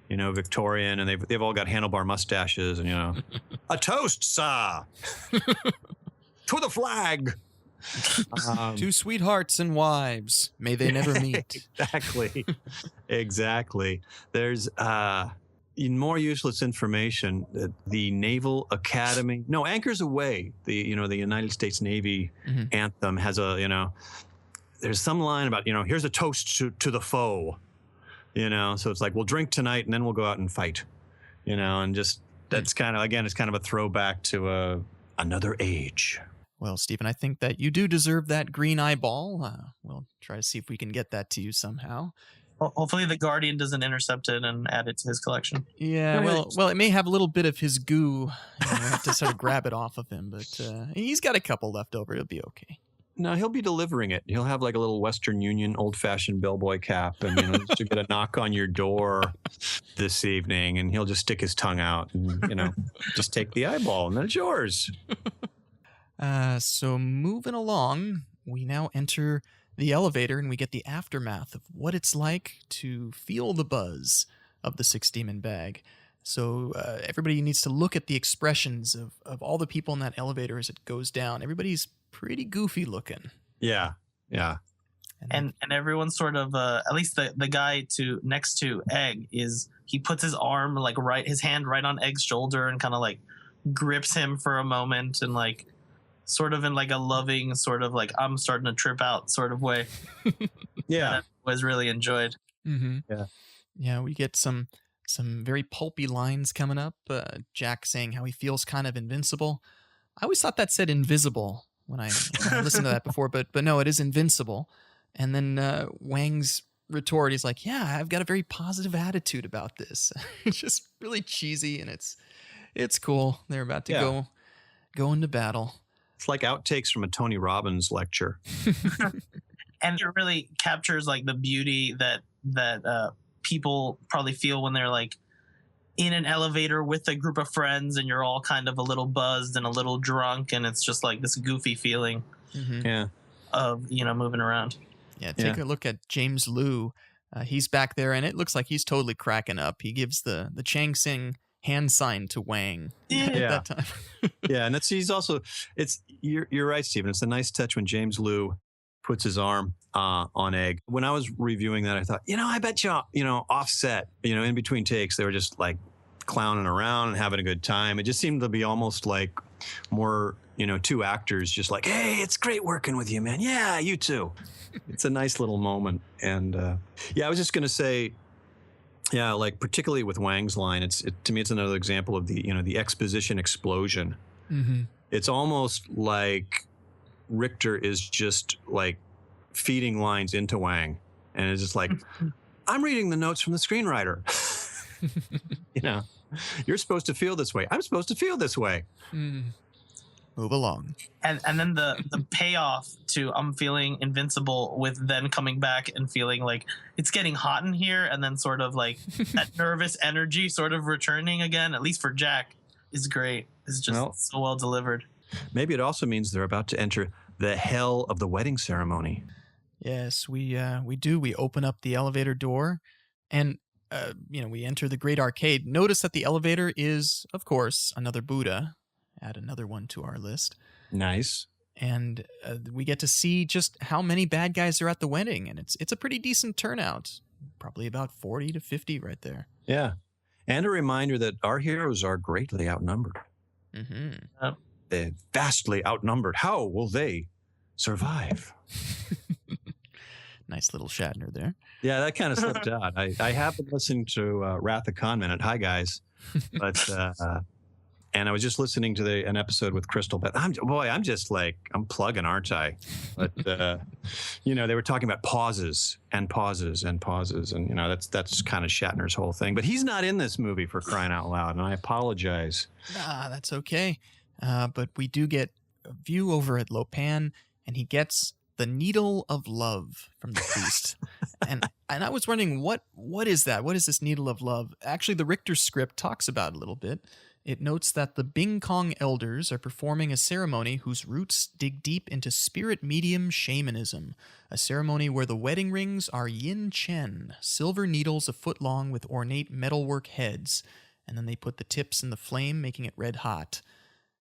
Victorian, and they've all got handlebar mustaches, and a toast, sir, to the flag. Two sweethearts and wives, may they never meet. Exactly. There's more useless information. The Naval Academy, Anchors Aweigh, the United States Navy anthem has there's some line about, here's a toast to the foe, so it's like, we'll drink tonight and then we'll go out and fight, and just, that's kind of, again, it's kind of a throwback to another age. Well, Stephen, I think that you do deserve that green eyeball. We'll try to see if we can get that to you somehow. Well, hopefully the Guardian doesn't intercept it and add it to his collection. Yeah, well, it may have a little bit of his goo. We'll have to sort of grab it off of him, but he's got a couple left over. He'll be okay. No, he'll be delivering it. He'll have like a little Western Union old-fashioned bellboy cap, and you'll get a knock on your door this evening, and he'll just stick his tongue out and just take the eyeball, and then it's yours. So moving along, we now enter the elevator, and we get the aftermath of what it's like to feel the buzz of the 6 demon bag. So everybody needs to look at the expressions of all the people in that elevator as it goes down. Everybody's pretty goofy looking. Yeah. And everyone's sort of at least the guy next to Egg he puts his arm his hand right on Egg's shoulder and kind of like grips him for a moment and like sort of in like a loving sort of like I'm starting to trip out sort of way. Yeah. That I was really enjoyed. Yeah, we get some very pulpy lines coming up. Jack saying how he feels kind of invincible. I always thought that said invisible when I listened to that before, but no, it is invincible. And then Wang's retort, he's like, yeah, I've got a very positive attitude about this. It's just really cheesy, and it's cool. They're about to go into battle. It's like outtakes from a Tony Robbins lecture. And it really captures like the beauty that people probably feel when they're like in an elevator with a group of friends and you're all kind of a little buzzed and a little drunk, and it's just like this goofy feeling of, moving around. Yeah, take a look at James Liu. He's back there, and it looks like he's totally cracking up. He gives the Chang Sing hand sign to Wang at that time. Yeah, and you're right, Stephen. It's a nice touch when James Liu puts his arm on Egg. When I was reviewing that, I thought, I bet Offset, in between takes, they were just like clowning around and having a good time. It just seemed to be almost like more, two actors just like, hey, it's great working with you, man. Yeah, you too. It's a nice little moment. And I was just going to say, like particularly with Wang's line, to me, it's another example of the exposition explosion. Mm-hmm. It's almost like Richter is just like feeding lines into Wang, and it's just like, I'm reading the notes from the screenwriter. You're supposed to feel this way. I'm supposed to feel this way. Move along. And then the payoff to I'm feeling invincible with then coming back and feeling like it's getting hot in here, and then sort of like that nervous energy sort of returning again, at least for Jack, is great. It's just so well delivered. Maybe it also means they're about to enter the hell of the wedding ceremony. Yes, we do. We open up the elevator door, and we enter the great arcade. Notice that the elevator is, of course, another Buddha. Add another one to our list. Nice. And we get to see just how many bad guys are at the wedding, and it's a pretty decent turnout. Probably about 40 to 50 right there. Yeah, and a reminder that our heroes are greatly outnumbered. Mm-hmm. They're vastly outnumbered. How will they survive? Nice little Shatner there. Yeah, that kind of slipped out. I have been listening to Wrath of Khan Man. Hi, guys. But and I was just listening to an episode with Crystal. But I'm plugging, aren't I? But they were talking about pauses and pauses and pauses, and that's kind of Shatner's whole thing. But he's not in this movie, for crying out loud, and I apologize. That's okay. But we do get a view over at Lopan, and he gets the Needle of Love from the priest. and I was wondering, what is that? What is this Needle of Love? Actually, the Richter script talks about it a little bit. It notes that the Bing Kong elders are performing a ceremony whose roots dig deep into spirit medium shamanism, a ceremony where the wedding rings are yin chen, silver needles a foot long with ornate metalwork heads, and then they put the tips in the flame, making it red hot.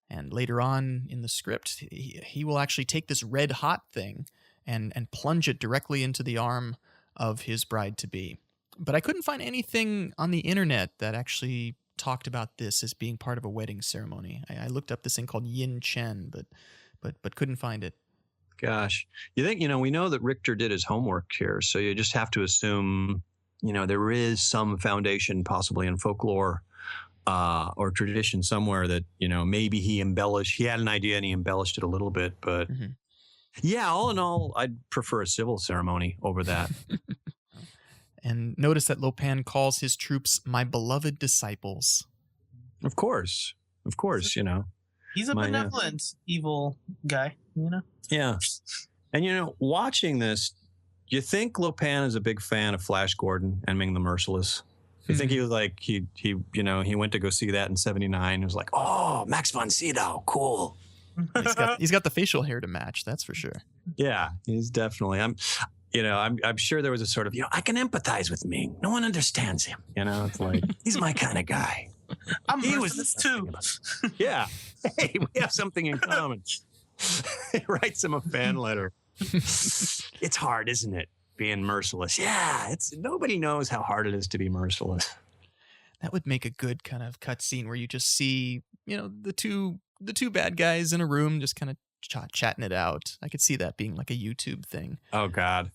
And later on in the script, he will actually take this red hot thing and plunge it directly into the arm of his bride-to-be. But I couldn't find anything on the internet that actually talked about this as being part of a wedding ceremony. I looked up this thing called Yin Chen, but couldn't find it. Gosh. You think, we know that Richter did his homework here, so you just have to assume, there is some foundation possibly in folklore or tradition somewhere that, maybe he had an idea and he embellished it a little bit, but yeah, all in all, I'd prefer a civil ceremony over that. And notice that Lopan calls his troops my beloved disciples. Of course, He's a benevolent, evil guy, Yeah. And, watching this, you think Lopan is a big fan of Flash Gordon and Ming the Merciless? You think he was like, he went to go see that in 79. It was like, oh, Max von Sydow, cool. He's got the facial hair to match, that's for sure. Yeah, he's definitely. I'm sure there was a sort of, I can empathize with Ming. No one understands him. It's like, he's my kind of guy. He was this too. Yeah. Hey, we have something in common. He writes him a fan letter. It's hard, isn't it? Being merciless. Yeah, nobody knows how hard it is to be merciless. That would make a good kind of cutscene where you just see, the two bad guys in a room just kind of chatting it out. I could see that being like a YouTube thing. Oh God.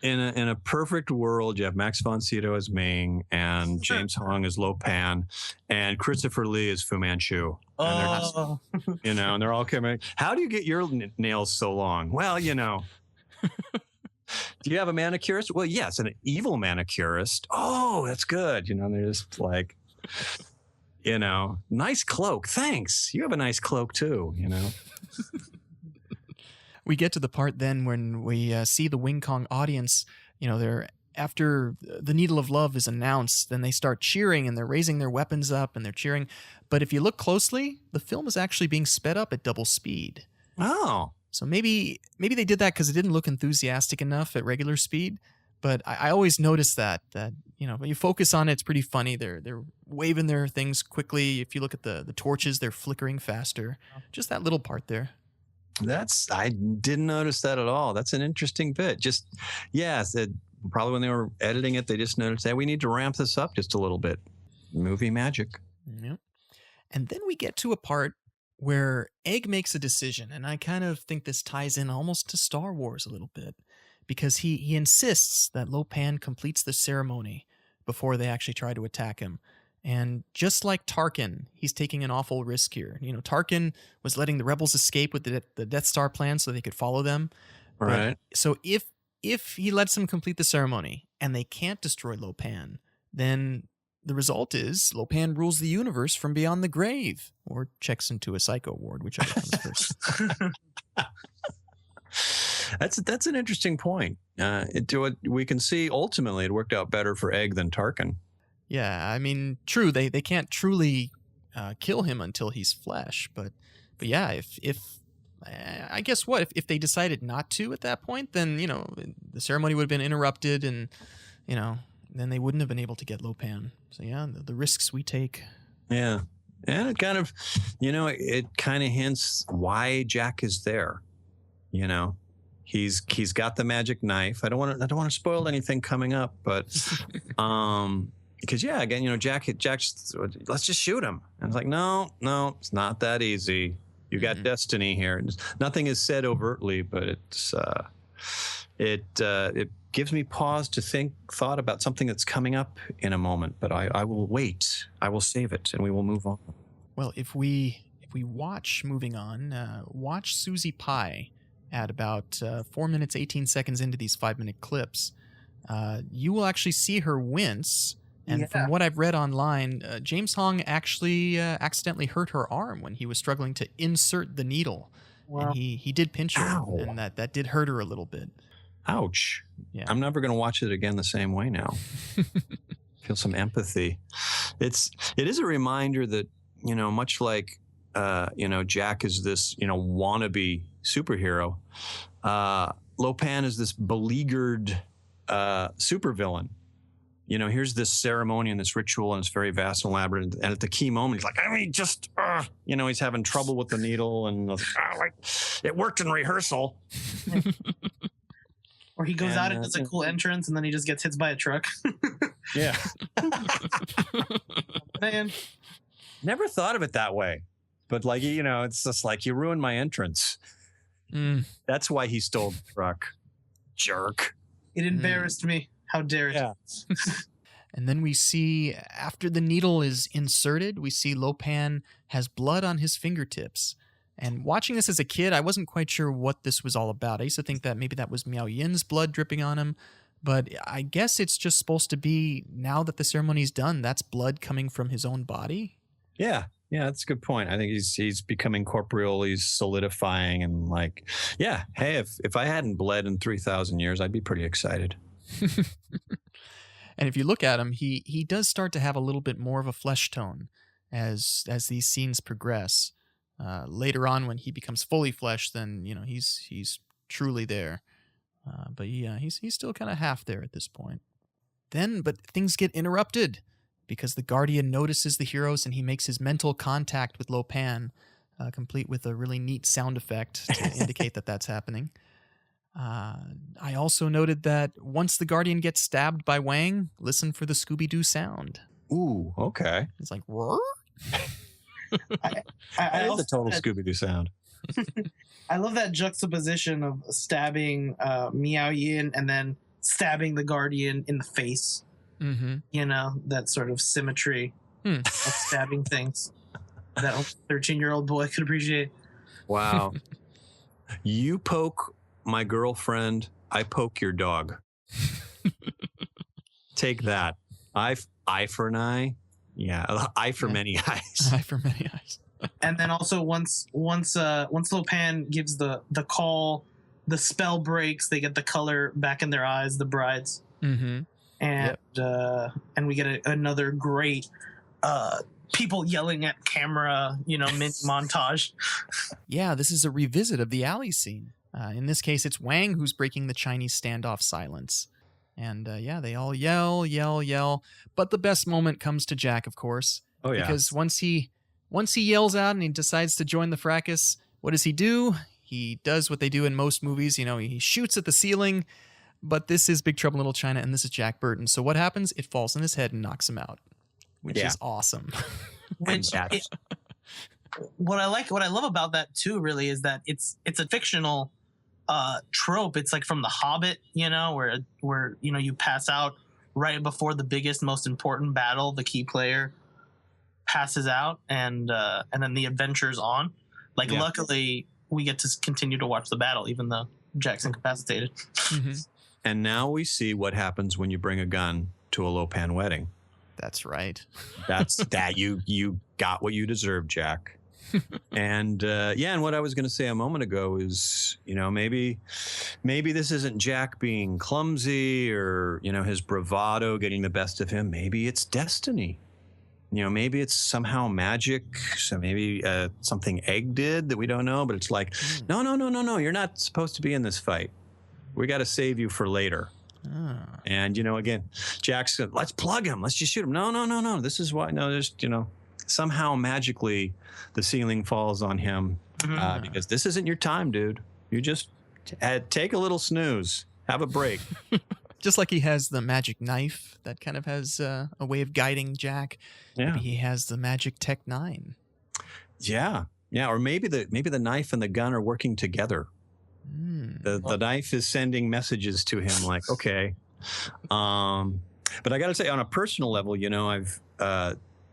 In a perfect world, you have Max von Sydow as Ming and James Hong as Lo Pan and Christopher Lee as Fu Manchu. Oh. And and they're all coming. How do you get your nails so long? Well, Do you have a manicurist? Well, yes, an evil manicurist. Oh, that's good. They're just like, nice cloak. Thanks. You have a nice cloak too, We get to the part then when we see the Wing Kong audience, they're after the Needle of Love is announced, then they start cheering and they're raising their weapons up and they're cheering. But if you look closely, the film is actually being sped up at double speed. Oh. So maybe they did that because it didn't look enthusiastic enough at regular speed. But I always notice that when you focus on it, it's pretty funny. They're waving their things quickly. If you look at the torches, they're flickering faster. Just that little part there. I didn't notice that at all. That's an interesting bit. Just, probably when they were editing it, they just noticed, hey, we need to ramp this up just a little bit. Movie magic. Yep. And then we get to a part where Egg makes a decision, and I kind of think this ties in almost to Star Wars a little bit, because he insists that Lo Pan completes the ceremony before they actually try to attack him. And just like Tarkin, he's taking an awful risk here. Tarkin was letting the rebels escape with the Death Star plan so they could follow them. Right. So if he lets them complete the ceremony and they can't destroy Lo Pan, then the result is Lo Pan rules the universe from beyond the grave, or checks into a psycho ward, whichever comes first. That's an interesting point. We can see ultimately it worked out better for Egg than Tarkin. Yeah, I mean, true. They can't truly kill him until he's flesh, but yeah, if I guess if they decided not to at that point, then the ceremony would have been interrupted, and then they wouldn't have been able to get Lo Pan. So yeah, the risks we take. Yeah, and it kind of, it kind of hints why Jack is there. He's got the magic knife. I don't want to spoil anything coming up, but because again, Jack's let's just shoot him. And it's like, no, it's not that easy. You got destiny here. Nothing is said overtly, but it gives me pause to thought about something that's coming up in a moment. But I will wait. I will save it, and we will move on. Well, if we watch moving on, watch Susie Pie at about 4 minutes 18 seconds into these 5-minute clips, you will actually see her wince. And from what I've read online, James Hong actually accidentally hurt her arm when he was struggling to insert the needle. Wow. And he did pinch her. Ow. And that did hurt her a little bit. Ouch. Yeah. I'm never going to watch it again the same way now. Feel some empathy. It is a reminder that, much like, Jack is this, wannabe superhero. Lo Pan is this beleaguered supervillain. Here's this ceremony and this ritual, and it's very vast and elaborate. And at the key moment, he's like, he's having trouble with the needle, and it worked in rehearsal. Or he goes out and does a cool entrance, and then he just gets hit by a truck. Yeah. Man. Never thought of it that way. But it's just like, you ruined my entrance. That's why he stole the truck. Jerk. It embarrassed me. How dare it? Yeah. And then we see, after the needle is inserted, we see Lo Pan has blood on his fingertips. And watching this as a kid, I wasn't quite sure what this was all about. I used to think that maybe that was Miao Yin's blood dripping on him. But I guess it's just supposed to be, now that the ceremony's done, that's blood coming from his own body. Yeah, that's a good point. I think he's becoming corporeal. He's solidifying, and hey, if I hadn't bled in 3,000 years, I'd be pretty excited. And if you look at him, he does start to have a little bit more of a flesh tone as these scenes progress. Later on, when he becomes fully flesh, then he's truly there. But yeah, he's still kind of half there at this point. But things get interrupted because the Guardian notices the heroes and he makes his mental contact with Lo Pan, complete with a really neat sound effect to indicate that that's happening. I also noted that once the Guardian gets stabbed by Wang, listen for the Scooby-Doo sound. Ooh, okay. It's like, roar? That is a total Scooby-Doo sound. I love that juxtaposition of stabbing Miao Yin and then stabbing the Guardian in the face. Mm-hmm. You know, that sort of symmetry of stabbing things that a 13-year-old boy could appreciate. Wow. You poke my girlfriend, I poke your dog. Take that. Eye for an eye. Yeah, eye for many eyes. Eye for many eyes. And then also once Lo Pan gives the call, the spell breaks. They get the color back in their eyes, the brides, and we get another great people yelling at camera, mini montage. Yeah, this is a revisit of the alley scene. In this case, it's Wang who's breaking the Chinese standoff silence. And they all yell. But the best moment comes to Jack, of course. Oh, yeah. Because once he yells out and he decides to join the fracas, what does he do? He does what they do in most movies. He shoots at the ceiling. But this is Big Trouble in Little China, and this is Jack Burton. So what happens? It falls on his head and knocks him out, which is awesome. What I love about that too, really, is that it's a fictional trope. It's like from The Hobbit, where you pass out right before the biggest, most important battle. The key player passes out, and then the adventure's on. Luckily, we get to continue to watch the battle, even though Jack's incapacitated. Mm-hmm. And now we see what happens when you bring a gun to a Lo Pan wedding. That's right. That's that you got what you deserve, Jack. And and what I was going to say a moment ago is, maybe this isn't Jack being clumsy or, his bravado getting the best of him. Maybe it's destiny. Maybe it's somehow magic. So maybe something Egg did that we don't know. But it's like, no. You're not supposed to be in this fight. We got to save you for later. And, again, Jack's, let's plug him. Let's just shoot him. No. This is why. No, there's, somehow magically the ceiling falls on him because this isn't your time, dude. You just take a little snooze, have a break. Just like he has the magic knife that kind of has a way of guiding Jack. Yeah. Maybe he has the magic Tech 9. Yeah. Or maybe the knife and the gun are working together. The knife is sending messages to him like, okay. But I got to say, on a personal level, I've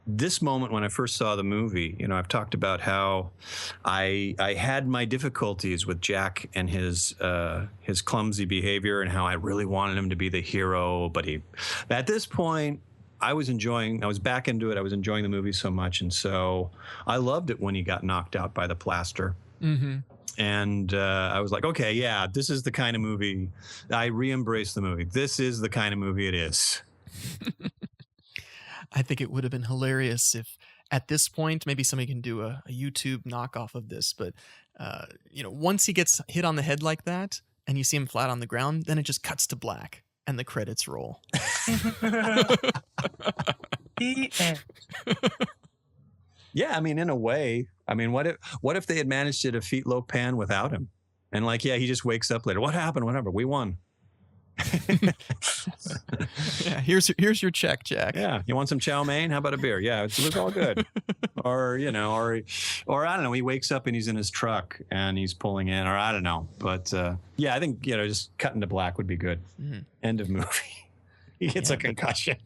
this moment when I first saw the movie, I've talked about how I had my difficulties with Jack and his clumsy behavior and how I really wanted him to be the hero. But at this point, I was back into it. I was enjoying the movie so much. And so I loved it when he got knocked out by the plaster. Mm-hmm. And I was like, okay, yeah, this is the kind of movie. I re-embraced the movie. This is the kind of movie it is. I think it would have been hilarious if at this point, maybe somebody can do a YouTube knockoff of this, but once he gets hit on the head like that and you see him flat on the ground, then it just cuts to black and the credits roll. Yeah, in a way. What if they had managed to defeat Lo Pan without him? And he just wakes up later. What happened? Whatever. We won. Yeah, here's your check, Jack. Yeah, you want some chow mein? How about a beer? Yeah, it was all good. Or I don't know. He wakes up and he's in his truck and he's pulling in, or I don't know. But I think just cutting to black would be good. Mm-hmm. End of movie. He gets a concussion.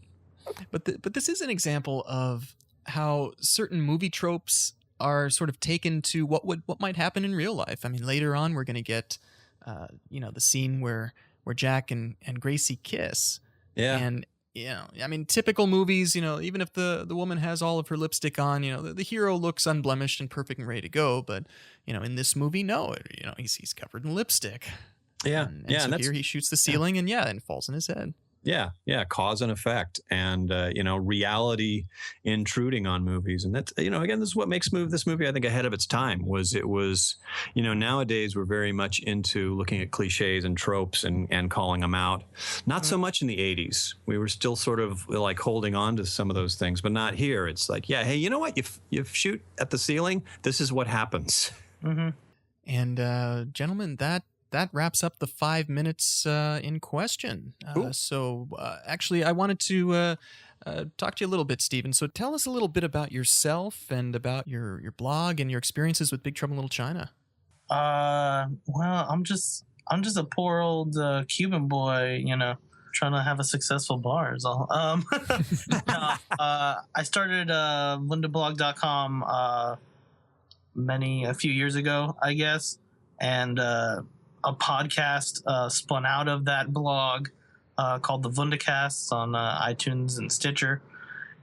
But this is an example of how certain movie tropes are sort of taken to what might happen in real life. Later on we're going to get the scene where Jack and Gracie kiss. Yeah. And typical movies, even if the woman has all of her lipstick on, the hero looks unblemished and perfect and ready to go, but in this movie, no, he's covered in lipstick. Yeah. And so here he shoots the ceiling and falls on his head. Yeah, cause and effect, and reality intruding on movies, and that's again, this is what makes this movie I think ahead of its time. It was nowadays we're very much into looking at cliches and tropes and calling them out. Not so much in the 80s. We were still sort of like holding on to some of those things, but not here. It's like, yeah, hey, you know what? You shoot at the ceiling. This is what happens. Mm-hmm. And gentlemen, that that wraps up the 5 minutes in question. So actually, I wanted to talk to you a little bit, Stephen. So tell us a little bit about yourself and about your blog and your experiences with Big Trouble in Little China. Well, I'm just a poor old Cuban boy, trying to have a successful bar is all. I started Vundablog.com a few years ago, I guess, and a podcast spun out of that blog called the Vundacast on iTunes and Stitcher,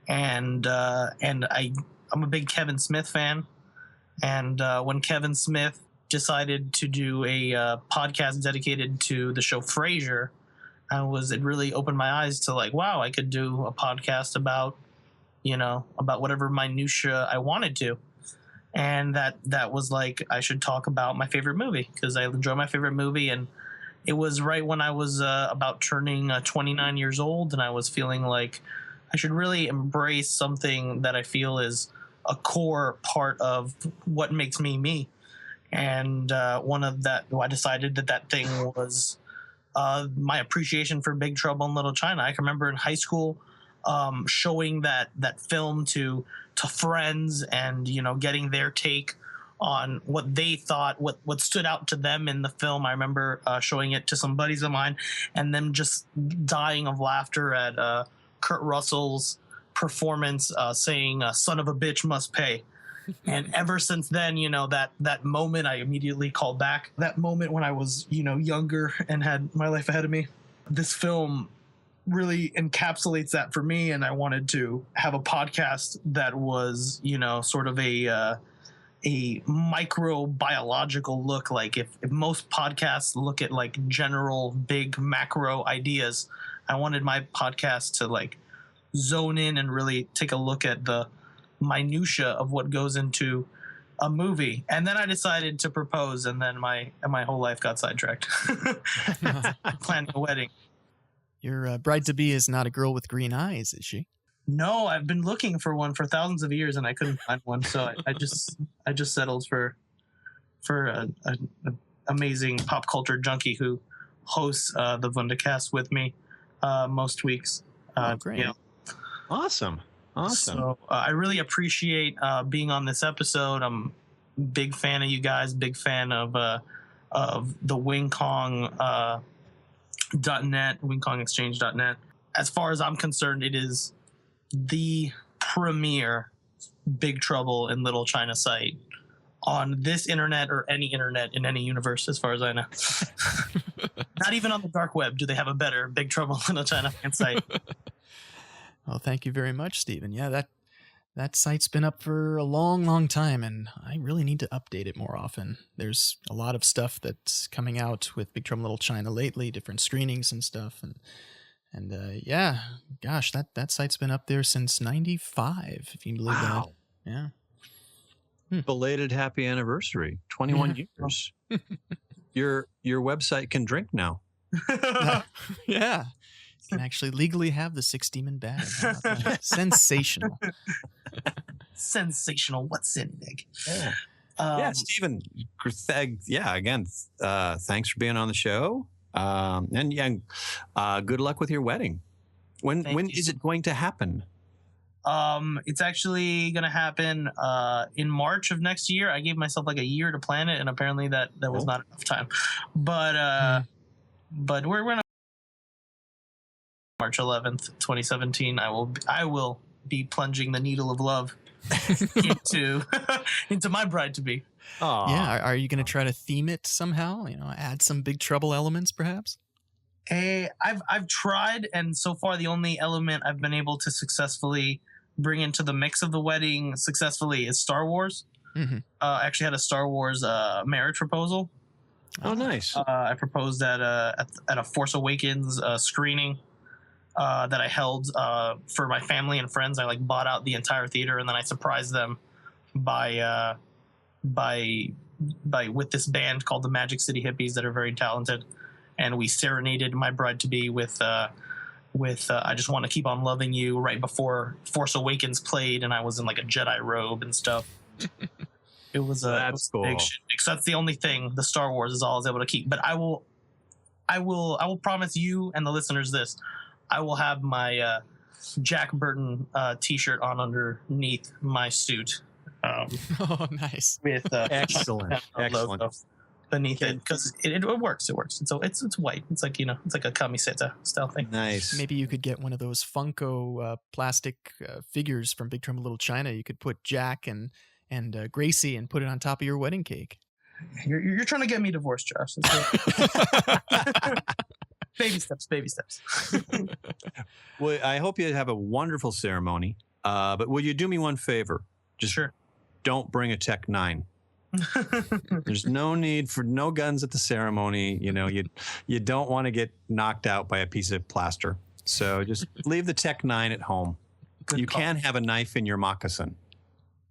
and I'm a big Kevin Smith fan, and when Kevin Smith decided to do a podcast dedicated to the show Frasier, it really opened my eyes to like, wow, I could do a podcast about whatever minutia I wanted to. And that was like, I should talk about my favorite movie because I enjoy my favorite movie. And it was right when I was about turning 29 years old, and I was feeling like I should really embrace something that I feel is a core part of what makes me me. And I decided that thing was my appreciation for Big Trouble in Little China. I can remember in high school showing that film to friends and getting their take on what they thought, what stood out to them in the film. I remember showing it to some buddies of mine and them just dying of laughter at Kurt Russell's performance saying son of a bitch must pay. And ever since then, that moment I immediately called back. That moment when I was, younger and had my life ahead of me. This film really encapsulates that for me, and I wanted to have a podcast that was, sort of a microbiological look. Like if most podcasts look at like general big macro ideas, I wanted my podcast to like zone in and really take a look at the minutia of what goes into a movie. And then I decided to propose, and then my whole life got sidetracked. Planning a wedding. Your bride-to-be is not a girl with green eyes, is she? No, I've been looking for one for thousands of years, and I couldn't find one. So I just settled for an amazing pop culture junkie who hosts the Vundacast with me most weeks. Great. Awesome. So I really appreciate being on this episode. I'm a big fan of you guys, big fan of the WingKong .net, WingKongExchange.net. As far as I'm concerned, it is the premier Big Trouble in Little China site on this internet or any internet in any universe, as far as I know. Not even on the dark web do they have a better Big Trouble in Little China site. Well, thank you very much, Stephen. Yeah, that site's been up for a long, long time, and I really need to update it more often. There's a lot of stuff that's coming out with Big Trouble in Little China lately, different screenings and stuff, and yeah, gosh, that site's been up there since '95, if you believe that. Yeah. Belated happy anniversary, 21 years. Your website can drink now. Yeah. You can actually legally have the 6-demon bag. Sensational. Sensational. What's in it? Yeah. Stephen, again, thanks for being on the show. And good luck with your wedding. When is it going to happen? It's actually going to happen in March of next year. I gave myself like a year to plan it, and apparently that was not enough time. But we're going to March 11th, 2017. I will be plunging the needle of love into my bride to be. Yeah, are you going to try to theme it somehow? Add some Big Trouble elements, perhaps? I've tried, and so far the only element I've been able to successfully bring into the mix of the wedding successfully is Star Wars. Mm-hmm. I actually had a Star Wars marriage proposal. Oh, nice. I proposed at a Force Awakens screening that I held for my family and friends. I like bought out the entire theater, and then I surprised them by with this band called the Magic City Hippies that are very talented, and we serenaded my bride to be with I Just Want to Keep on Loving You right before Force Awakens played, and I was in like a Jedi robe and stuff. It was That's cool. big shit. Because that's the only thing the Star Wars is all I was able to keep. But I will promise you and the listeners this: I will have my Jack Burton T-shirt on underneath my suit. Oh, nice. With Excellent. logo beneath it, because it works. It works. It's white. It's like it's like a camiseta style thing. Nice. Maybe you could get one of those Funko plastic figures from Big Trouble in Little China. You could put Jack and Gracie and put it on top of your wedding cake. You're trying to get me divorced, Josh. Baby steps. Well, I hope you have a wonderful ceremony. But will you do me one favor? Just Sure. Don't bring a Tech 9. There's no need for no guns at the ceremony. You don't want to get knocked out by a piece of plaster. So just leave the Tech 9 at home. Good call. Can have a knife in your moccasin.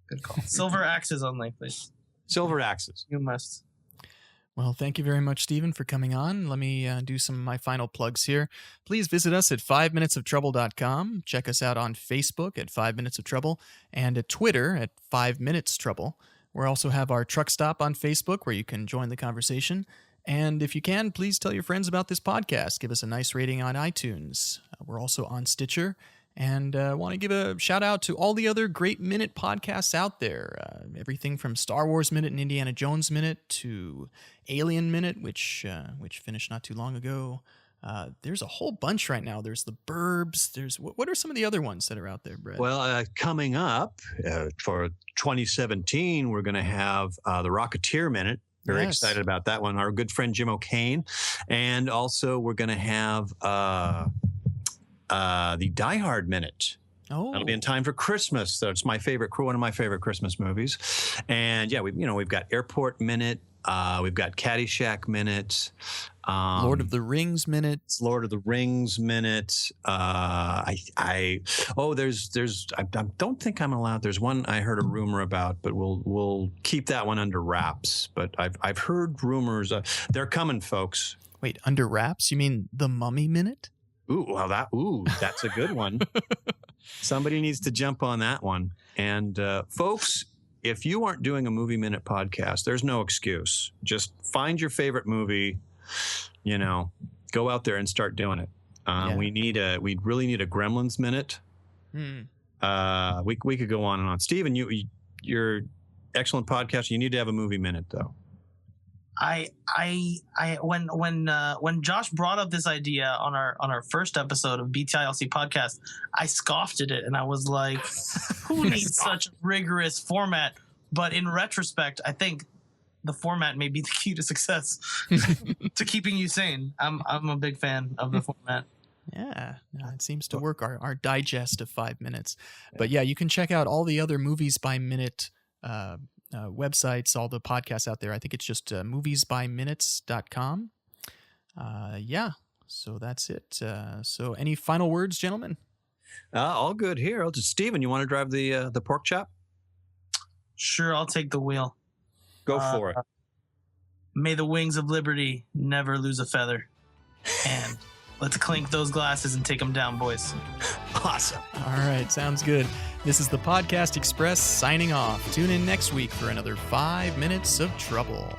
Good call. Silver axes only, please. Silver axes. You must. Well, thank you very much, Stephen, for coming on. Let me do some of my final plugs here. Please visit us at 5minutesoftrouble.com. Check us out on Facebook at 5 Minutes of Trouble and at Twitter at 5 Minutes Trouble. We also have our truck stop on Facebook where you can join the conversation. And if you can, please tell your friends about this podcast. Give us a nice rating on iTunes. We're also on Stitcher. And I want to give a shout out to all the other great Minute podcasts out there. Everything from Star Wars Minute and Indiana Jones Minute to Alien Minute, which finished not too long ago. There's a whole bunch right now. There's the Burbs. There's what are some of the other ones that are out there, Brett? Well, coming up for 2017, we're going to have the Rocketeer Minute. Very excited about that one. Our good friend Jim O'Kane. And also we're going to have the Die Hard Minute. Oh, that'll be in time for Christmas. So it's one of my favorite Christmas movies. And yeah, we've got Airport Minute. We've got Caddyshack Minute. Lord of the Rings Minute. Lord of the Rings Minute. I don't think I'm allowed. There's one I heard a rumor about, but we'll keep that one under wraps. But I've heard rumors. They're coming, folks. Wait, under wraps? You mean the Mummy Minute? That's a good one. Somebody needs to jump on that one. And folks, if you aren't doing a Movie Minute podcast, there's no excuse. Just find your favorite movie, go out there and start doing it. We really need a Gremlins Minute. We could go on and on. Stephen, you're excellent podcast. You need to have a Movie Minute though. When Josh brought up this idea on our first episode of BTiLC podcast, I scoffed at it and I was like, "Who needs such a rigorous format?" But in retrospect, I think the format may be the key to success, to keeping you sane. I'm a big fan of the format. Yeah, no, it seems to work. Our digest of 5 minutes, but yeah, you can check out all the other Movies by Minute websites, all the podcasts out there. I think it's just moviesbyminutes.com. So that's it. So any final words, gentlemen? All good here. Steven, you want to drive the pork chop? Sure, I'll take the wheel. Go for it. May the wings of liberty never lose a feather. And let's clink those glasses and take them down, boys. Awesome. All right, sounds good. This is the Podcast Express signing off. Tune in next week for another 5 Minutes of Trouble.